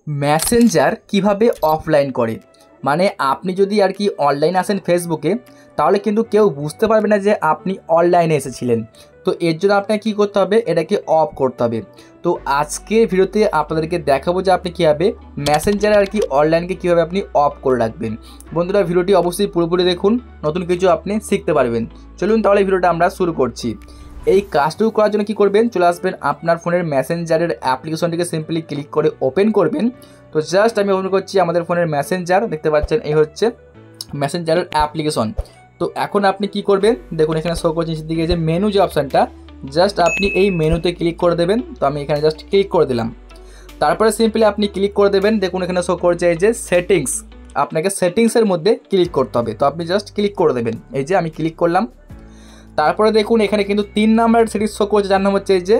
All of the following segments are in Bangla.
মেসেঞ্জার কিভাবে অফলাইন করে, মানে আপনি যদি আর কি অনলাইনে আসেন ফেসবুকে, তাহলে কিন্তু কেউ বুঝতে পারবে না যে আপনি অনলাইনে এসেছিলেন। তো এর জন্য আপনাকে কী করতে হবে, এটাকে অফ করতে হবে। তো আজকের ভিডিওতে আপনাদেরকে দেখাবো যে আপনি কীভাবে মেসেঞ্জারে আর কি অনলাইনকে কীভাবে আপনি অফ করে রাখবেন। বন্ধুরা, ভিডিওটি অবশ্যই পুরোপুরি দেখুন, নতুন কিছু আপনি শিখতে পারবেন। চলুন তাহলে ভিডিওটা আমরা শুরু করছি। এই কাজটুকু করার জন্য কী করবেন, চলে আসবেন আপনার ফোনের মেসেঞ্জারের অ্যাপ্লিকেশনটিকে সিম্পলি ক্লিক করে ওপেন করবেন। তো জাস্ট আমি ওপেন করছি আমাদের ফোনের মেসেঞ্জার, দেখতে পাচ্ছেন এই হচ্ছে মেসেঞ্জারের অ্যাপ্লিকেশন। তো এখন আপনি কি করবেন, দেখুন এখানে শো করছে নিচের দিকে যে মেনু যে অপশানটা, জাস্ট আপনি এই মেনুতে ক্লিক করে দেবেন। তো আমি এখানে জাস্ট ক্লিক করে দিলাম। তারপরে সিম্পলি আপনি ক্লিক করে দেবেন, দেখুন এখানে শো করছে এই যে সেটিংস, আপনাকে সেটিংসের মধ্যে ক্লিক করতে হবে। তো আপনি জাস্ট ক্লিক করে দেবেন, এই যে আমি ক্লিক করলাম। তারপরে দেখুন এখানে কিন্তু 3 নাম্বারের সেটিংস শো করছে, যার নাম হচ্ছে এই যে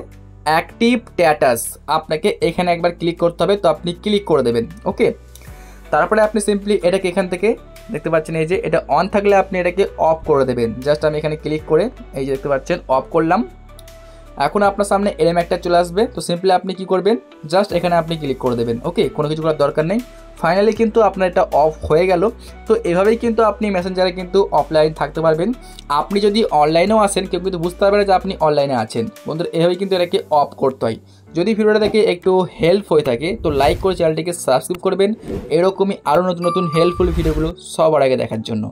অ্যাক্টিভ স্ট্যাটাস। আপনাকে এখানে একবার ক্লিক করতে হবে, তো আপনি ক্লিক করে দেবেন। ওকে, তারপরে আপনি সিম্পলি এটাকে এখান থেকে দেখতে পাচ্ছেন এই যে এটা অন থাকলে আপনি এটাকে অফ করে দেবেন। জাস্ট আমি এখানে ক্লিক করে এই যে দেখতে পাচ্ছেন অফ করলাম। এখন আপনার সামনে এরকম একটা চলে আসবে। তো সিম্পলি আপনি কি করবেন, জাস্ট এখানে আপনি ক্লিক করে দেবেন। ওকে, কোনো কিছু করার দরকার নেই। ফাইনালি কিন্তু আপনার এটা অফ হয়ে গেল। তো এভাবেই কিন্তু আপনি মেসেঞ্জারে কিন্তু অফলাইন থাকতে পারবেন। আপনি যদি অনলাইনেও আসেন, কেউ কিন্তু বুঝতে পারবে না যে আপনি অনলাইনে আছেন। বন্ধুরা, এভাবেই কিন্তু এটাকে অফ করতে হয়। যদি ভিডিওটা দেখে একটু হেল্প হয়ে থাকে তো লাইক করে চ্যানেলটিকে সাবস্ক্রাইব করবেন, এরকমই আরও নতুন নতুন হেল্পফুল ভিডিওগুলো সবার আগে দেখার জন্য।